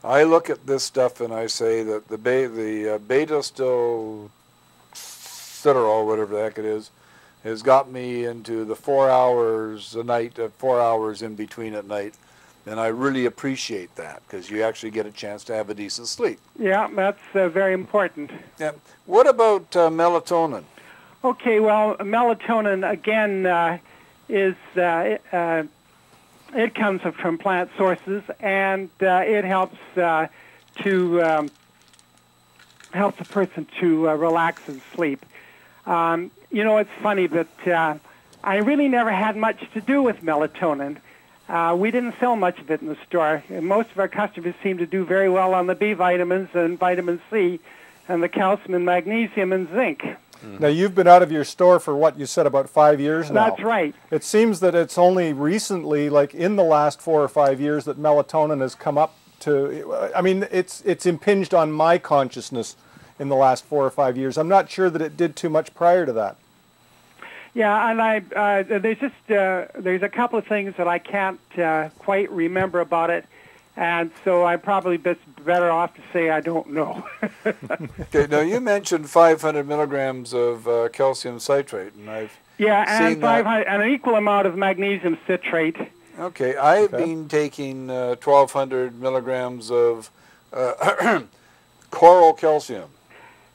I look at this stuff and I say that the beta-still Citarol, whatever the heck it is, has got me into the 4 hours a night, 4 hours in between at night. And I really appreciate that because you actually get a chance to have a decent sleep. Yeah, that's very important. Yeah. What about melatonin? Okay, well, melatonin, again, it comes from plant sources, and it helps helps a person to relax and sleep. It's funny that I really never had much to do with melatonin. We didn't sell much of it in the store. And most of our customers seem to do very well on the B vitamins and vitamin C and the calcium and magnesium and zinc. Now, you've been out of your store for what you said, about 5 years now. That's right. It seems that it's only recently, like in the last 4 or 5 years, that melatonin has come up to, I mean, it's impinged on my consciousness in the last 4 or 5 years. I'm not sure that it did too much prior to that. Yeah, and there's a couple of things that I can't quite remember about it, and so I'm probably better off to say I don't know. Okay, now you mentioned 500 milligrams of calcium citrate, and I've seen 500 and an equal amount of magnesium citrate. Okay, I've been taking 1,200 milligrams of coral calcium.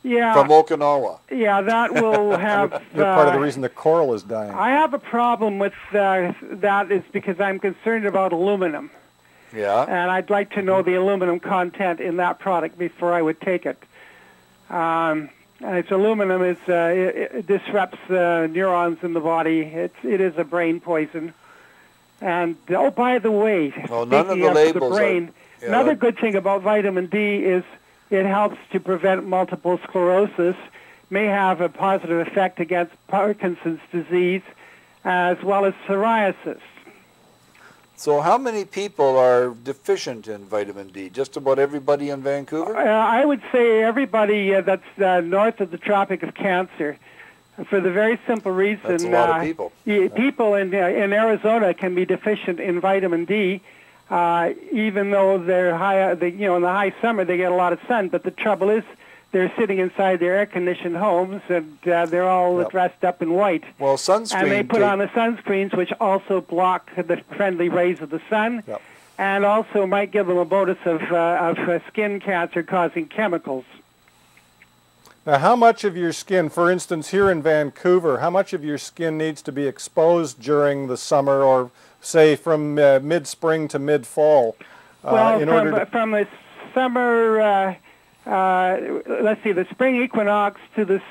Yeah. From Okinawa. Yeah, that will have... You're part of the reason the coral is dying. I have a problem with that is because I'm concerned about aluminum. Yeah. And I'd like to know the aluminum content in that product before I would take it. And it's aluminum it disrupts neurons in the body. It is a brain poison. And, oh, by the way, none of speaking the of labels the brain, another good thing about vitamin D is it helps to prevent multiple sclerosis, may have a positive effect against Parkinson's disease, as well as psoriasis. So how many people are deficient in vitamin D? Just about everybody in Vancouver? I would say everybody that's north of the Tropic of Cancer, for the very simple reason... That's a lot of people. People in Arizona can be deficient in vitamin D, even though they're high, in the high summer they get a lot of sun. But the trouble is, they're sitting inside their air-conditioned homes, and they're all dressed up in white. Well, sunscreen. And they put on the sunscreens, which also block the friendly rays of the sun, and also might give them a bonus of skin cancer-causing chemicals. Now, how much of your skin, for instance, here in Vancouver, how much of your skin needs to be exposed during the summer, or say from mid-spring to mid-fall? Well, from the summer, let's see, the spring equinox to the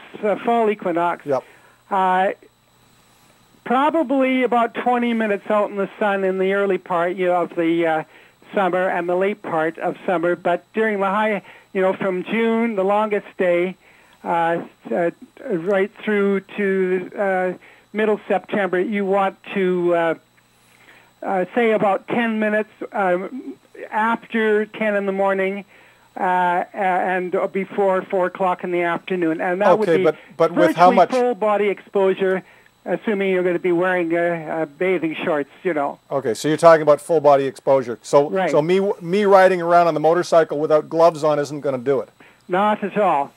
fall equinox, probably about 20 minutes out in the sun in the early part of the summer and the late part of summer. But during the high, from June, the longest day, right through to middle September, you want to say about 10 minutes after 10 in the morning and before 4 o'clock in the afternoon. And that would be but with how much full body exposure, assuming you're going to be wearing bathing shorts, Okay, so you're talking about full body exposure. So, so me riding around on the motorcycle without gloves on isn't going to do it? Not at all.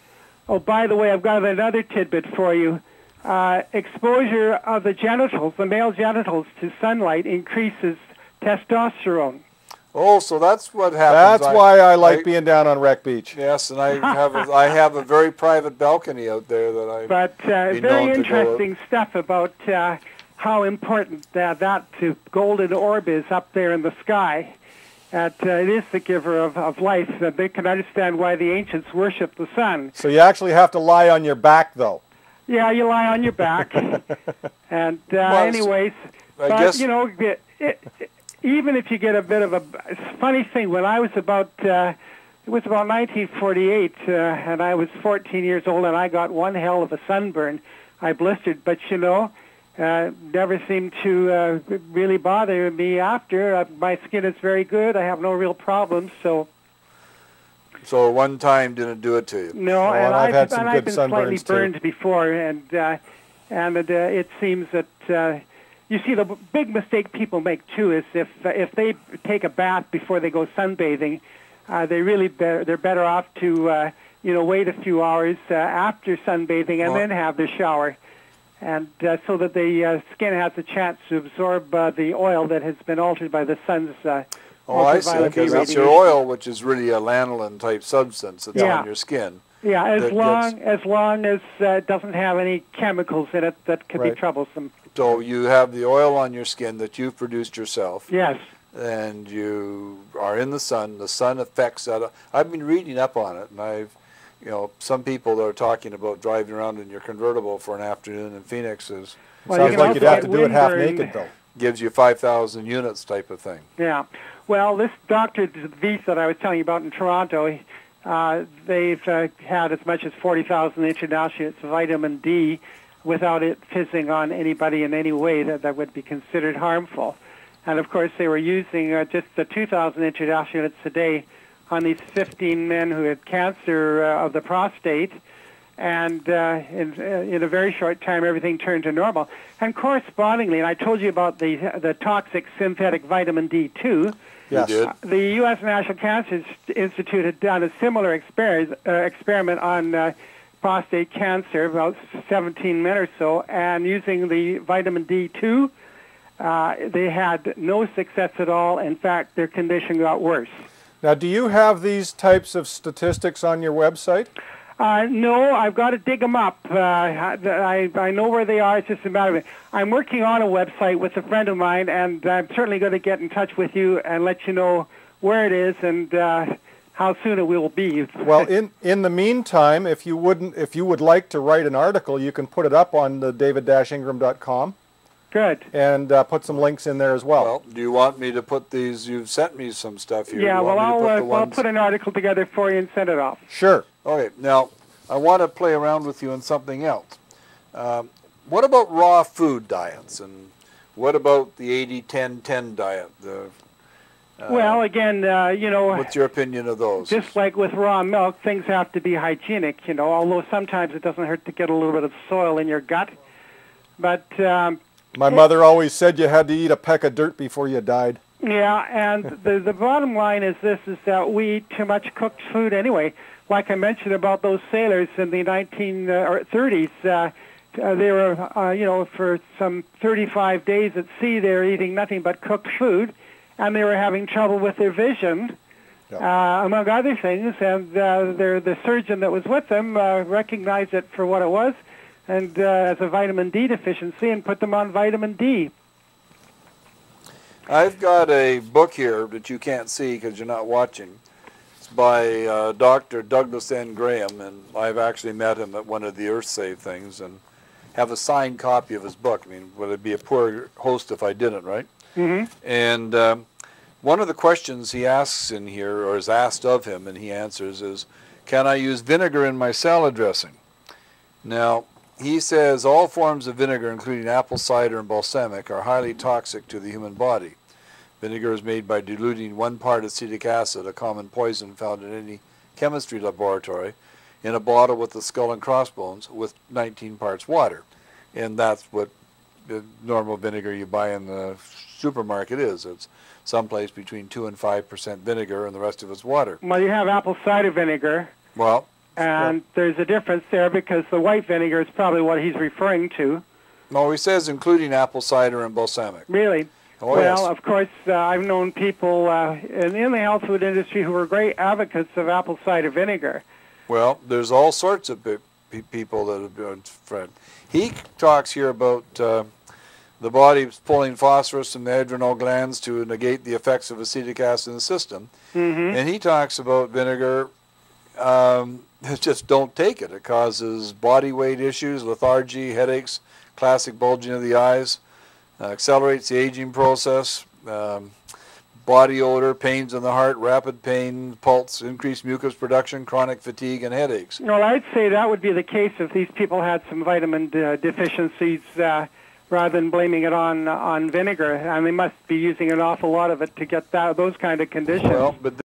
Oh, by the way, I've got another tidbit for you. Exposure of the genitals, the male genitals, to sunlight increases testosterone. Oh, so that's what happens. That's why I like being down on Wreck Beach. Yes, and I have a very private balcony out there that I. But very interesting stuff about how important that golden orb is up there in the sky. It is the giver of life. That they can understand why the ancients worshipped the sun. So you actually have to lie on your back, though. Yeah, you lie on your back. And anyways, I but guess... even if you get a bit of a funny thing, when I was about, it was about 1948, and I was 14 years old, and I got one hell of a sunburn. I blistered, but never seemed to really bother me after. My skin is very good. I have no real problems, so. So one time didn't do it to you. No, and I've had some I've good been slightly sunburns burned too. before, and it seems that you see the big mistake people make too is if they take a bath before they go sunbathing, they're better off to wait a few hours after sunbathing and then have their shower, and so that the skin has a chance to absorb the oil that has been altered by the sun's I see, because it's your oil, which is really a lanolin type substance that's on your skin. Yeah, as long as it doesn't have any chemicals in it that could be troublesome. So you have the oil on your skin that you've produced yourself. Yes. And you are in the sun. The sun affects that. I've been reading up on it, and some people are talking about driving around in your convertible for an afternoon in Phoenix. Sounds like you'd have to do it half naked, though. Gives you 5,000 units type of thing. Yeah. Well, this Dr. Vies that I was telling you about in Toronto, they've had as much as 40,000 international units of vitamin D without it fizzing on anybody in any way that would be considered harmful. And, of course, they were using just the 2,000 international units a day on these 15 men who had cancer of the prostate. And in a very short time, everything turned to normal. And correspondingly, and I told you about the toxic synthetic vitamin D2. Yes. You did. The U.S. National Cancer Institute had done a similar experiment on prostate cancer, about 17 men or so, and using the vitamin D2, they had no success at all. In fact, their condition got worse. Now, do you have these types of statistics on your website? No, I've got to dig them up. I know where they are. It's just a matter of it. I'm working on a website with a friend of mine, and I'm certainly going to get in touch with you and let you know where it is and how soon it will be. Well, in the meantime, if you would like to write an article, you can put it up on the david-ingram.com. Good. And put some links in there as well. Well, do you want me to put these? You've sent me some stuff here. Yeah, well, I'll put an article together for you and send it off. Sure. Okay, now, I want to play around with you on something else. What about raw food diets? And what about the 80-10-10 diet? Well, again, what's your opinion of those? Just like with raw milk, things have to be hygienic, although sometimes it doesn't hurt to get a little bit of soil in your gut. But my mother always said you had to eat a peck of dirt before you died. Yeah, and the bottom line is this, is that we eat too much cooked food anyway. Like I mentioned about those sailors in the 1930s, they were, for some 35 days at sea, they were eating nothing but cooked food, and they were having trouble with their vision, among other things, and the surgeon that was with them recognized it for what it was, and as a vitamin D deficiency, and put them on vitamin D. I've got a book here that you can't see because you're not watching. It's by Dr. Douglas N. Graham, and I've actually met him at one of the EarthSave things and have a signed copy of his book. I mean, would it be a poor host if I didn't, right? Mm-hmm. And one of the questions he asks in here, or is asked of him, and he answers is, can I use vinegar in my salad dressing? Now, he says all forms of vinegar, including apple cider and balsamic, are highly toxic to the human body. Vinegar is made by diluting 1 part acetic acid, a common poison found in any chemistry laboratory, in a bottle with the skull and crossbones with 19 parts water. And that's what the normal vinegar you buy in the supermarket is. It's someplace between 2 and 5% vinegar, and the rest of it's water. Well, you have apple cider vinegar. Well, and there's a difference there because the white vinegar is probably what he's referring to. No, he says including apple cider and balsamic. Really? Oh, well, yes. Of course, I've known people in the health food industry who are great advocates of apple cider vinegar. Well, there's all sorts of people that have been friends. He talks here about the body pulling phosphorus from the adrenal glands to negate the effects of acetic acid in the system. Mm-hmm. And he talks about vinegar. Just don't take it. It causes body weight issues, lethargy, headaches, classic bulging of the eyes, accelerates the aging process, body odor, pains in the heart, rapid pain, pulse, increased mucus production, chronic fatigue, and headaches. Well, I'd say that would be the case if these people had some vitamin deficiencies rather than blaming it on vinegar. And they must be using an awful lot of it to get those kind of conditions. Well, but